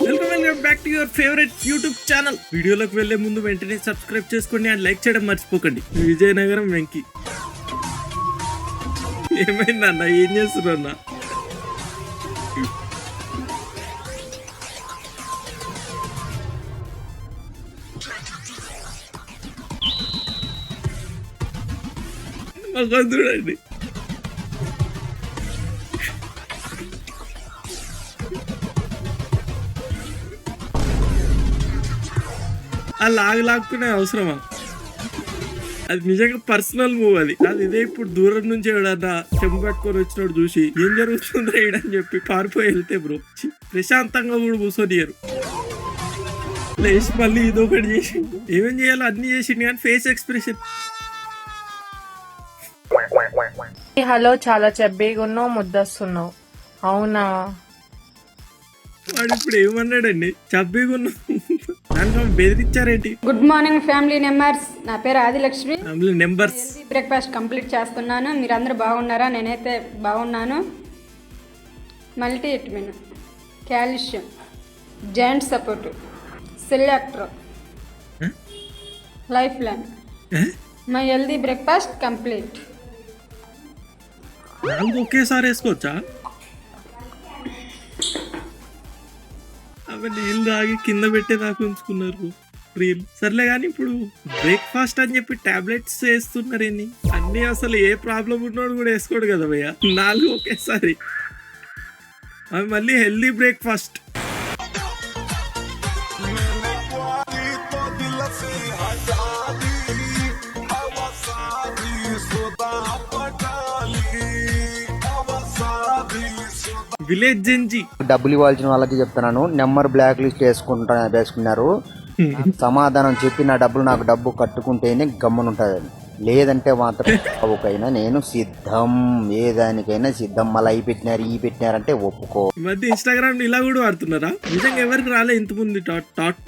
Welcome back to your favourite YouTube channel. వీడియోలోకి వెళ్లే ముందు వెంటనే సబ్స్క్రైబ్ చేసుకోండి అండ్ లైక్ చేయడం మర్చిపోకండి. విజయనగరం వెంకి. ఏమైందన్న, ఏం చేస్తున్నా? చూడండి, ఆ లాగుకునే అవసరమా? అది నిజంగా పర్సనల్ మూవ్. అది ఇదే ఇప్పుడు దూరం నుంచి ఎవడన్నా చెంపు పట్టుకొని వచ్చినోడు చూసి ఏం జరుగుతుంది రైడని చెప్పి పారిపోయి వెళ్తే బ్రో ప్రశాంతంగా కూడా కూర్చొనియరు. లేచి మళ్ళీ ఇదొకటి చేసి ఏమేం చేయాలో అన్ని చేసిండు కానీ ఫేస్ ఎక్స్ప్రెషన్. హలో, చాలా చెబ్బీగా ఉన్నావు, ముద్దస్తున్నావు. అవునా? వాడు ఇప్పుడు ఏమన్నాడండి? చబ్బీగా ఉన్నావు దానికి బెదిరించారేంటి? Good morning family members. నా పేరు Adilakshmi. Family members, breakfast complete చేస్తున్నాను. మీరందరూ బాగున్నారా? నేనైతే బాగున్నాను. Multivitamin, calcium, joint support, సెలెక్ట్రో, lifeline. My healthy breakfast complete. ఒకేసారి వేసుకోవచ్చా? అవి నీళ్ళు తాగి కింద పెట్టే దాకా ఉంచుకున్నారు రీల్. సర్లే కానీ ఇప్పుడు బ్రేక్ఫాస్ట్ అని చెప్పి టాబ్లెట్స్ వేస్తున్నారు ఏంది? అన్ని అసలు ఏ ప్రాబ్లం ఉన్నాడు కూడా వేసుకోడు కదా భయ్య. 4 ఒకేసారి. అవి మళ్ళీ హెల్దీ బ్రేక్ఫాస్ట్. Village Gen Z. డబ్బులు ఇవ్వాల్సిన వాళ్ళకి చెప్తున్నాను, నెంబర్ బ్లాక్ లిస్ట్ వేసుకున్నారు. సమాధానం చెప్పి నా డబ్బు కట్టుకుంటేనే గమ్మునుంటది, లేదంటే మాత్రం ఒకైనా నేను సిద్ధం, ఏ దానికైనా సిద్ధం. మళ్ళీ ఈ పెట్టినారంటే ఒప్పుకో. మధ్య ఇన్స్టాగ్రామ్ ఇలా కూడా వాడుతున్నారా? నిజంగా ఎవరికి రాలే ఇంతకుముందు థాట్.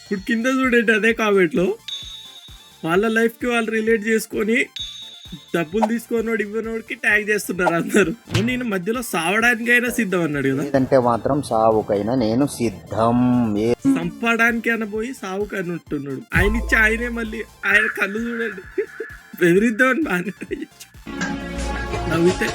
ఇప్పుడు కింద చూడండి అదే కామెంట్ లో వాళ్ళ లైఫ్ కి వాళ్ళు రిలేట్ చేసుకొని డబ్బులు తీసుకున్నోడు ఇవ్వనోడికి ట్యాగ్ చేస్తున్నారు అందరు. నేను మధ్యలో సావడానికైనా సిద్ధం అన్నాడు కదా, లేదంటే మాత్రం సావుకైనా నేను సిద్ధం. సంపడానికి అనబోయి సావుకు అని ఉంటున్నాడు. ఆయన ఇచ్చి ఆయనే మళ్ళీ ఆయన కళ్ళు చూడండి బెదిరిద్దామని బాగానే నవ్వితే.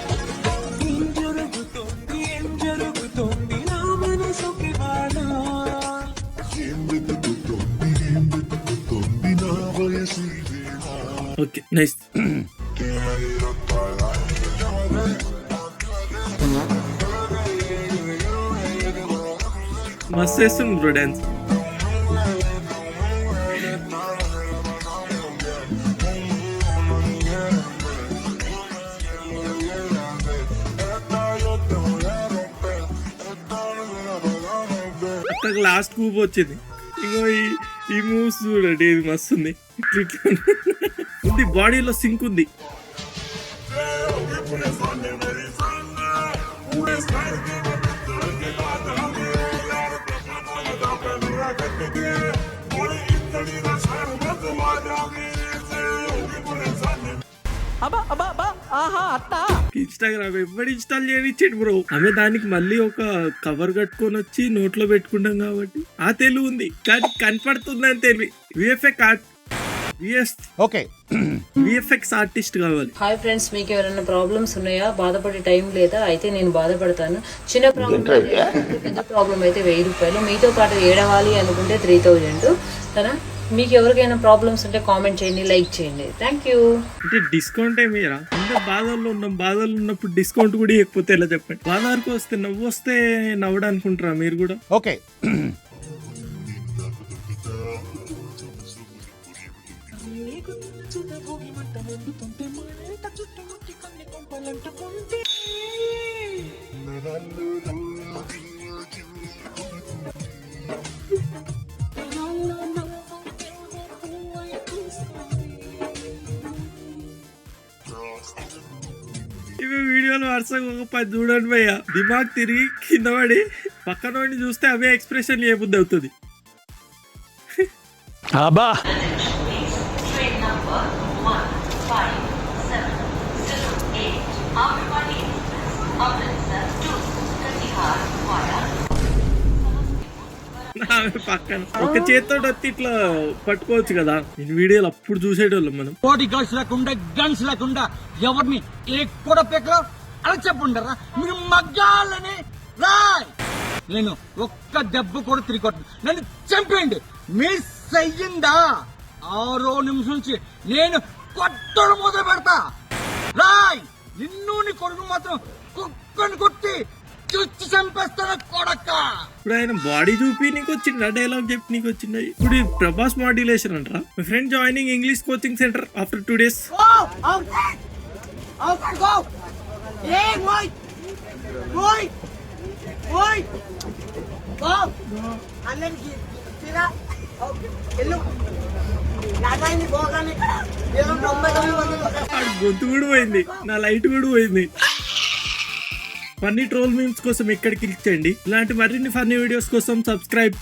Okay, nice. మస్తు చేస్తుంది బ్రో డాన్స్. అక్కడ లాస్ట్ కూప్ వచ్చింది. ఇంకో ఈ మూవ్స్ చూడండి, ఇది మస్తు ఉంది. ఉంది బాడీలో సింక్ ఉంది. ఇన్స్టాగ్రామ్ ఎవరు ఇన్స్టాల్ చేయనిచ్చాడు బ్రో. ఆమె దానికి మళ్ళీ ఒక కవర్ కట్టుకొని వచ్చి నోట్లో పెట్టుకుంటాం కాబట్టి ఆ తెలుగు ఉంది, కానీ కనపడుతుందని తెలివి. విఎఫ్ఎక్స్ ఆర్టిస్ట్ కావాలి. హాయ్ ఫ్రెండ్స్, మీకు ఎవరైనా ప్రాబ్లమ్స్ ఉన్నాయా? బాధపడే టైం లేదా? అయితే నేను బాధపడతాను. చిన్న ప్రాబ్లం, పెద్ద ప్రాబ్లం అయితే 1000 రూపాయలు. మీతో పాటు ఏడవాలి అనుకుంటే 3000. కదా, మీకు ఎవరికైనా ప్రాబ్లమ్స్ ఉంటే కామెంట్ చేయండి, లైక్ చేయండి. Thank you. అంటే డిస్కౌంట్ ఏమీరా? అంటే బాధల్లో ఉన్నప్పుడు డిస్కౌంట్ కూడా ఇవ్వకపోతే ఎలా చెప్పండి? బాధకు వస్తే నవ్వు వస్తే నవ్వడానుకుంటారా మీరు కూడా? ఓకే. ఇవి వీడియోలు వరుసగా ఒక 10 చూడండి భయ్య. దిమాగ్ తిరిగి కింద పడి పక్కన చూస్తే అవే ఎక్స్ప్రెషన్ ఏ బుద్ధి అవుతుంది. ఆమె పక్కన ఒక చేతితో వచ్చి ఇట్లా పట్టుకోవచ్చు కదా. నేను వీడియోలు అప్పుడు చూసేటోళ్ళం మనం. బాడీ గార్డ్స్ లేకుండా గన్స్ లేకుండా ఎవరిని ఏ కూడా పెక్కలో అలా చెప్పుంటారా మీరు మగ్గాలని రాయ్. నేను ఒక్క దెబ్బ కూడా తిరిగి కొట్టను. నన్ను చంపేయండి. మిస్ అయ్యిందా 6 నిమిషం నుంచి నేను కొట్టడం మొదలు పెడతా. రాయ్ నిన్ను నీ కొడుకు మాత్రం కుక్కని కొట్టి చుచ్చి చంపేస్తాను కొడక్క. ఇప్పుడు ఆయన బాడీ చూపి నీకు వచ్చిండ డైలాగ్ చెప్పి నీకు వచ్చిండ. ఇప్పుడు ప్రభాస్ మాడ్యులేషన్ అంటారా. My friend joining English coaching centre after 2 days. గొంతు కూడా పోయింది, నా లైట్ కూడా పోయింది. ఫన్నీ ట్రోల్ మీమ్స్ కోసం ఎక్కడ క్లిక్ చేయండి. ఇలాంటి మరిన్ని ఫన్నీ వీడియోస్ కోసం సబ్స్క్రైబ్.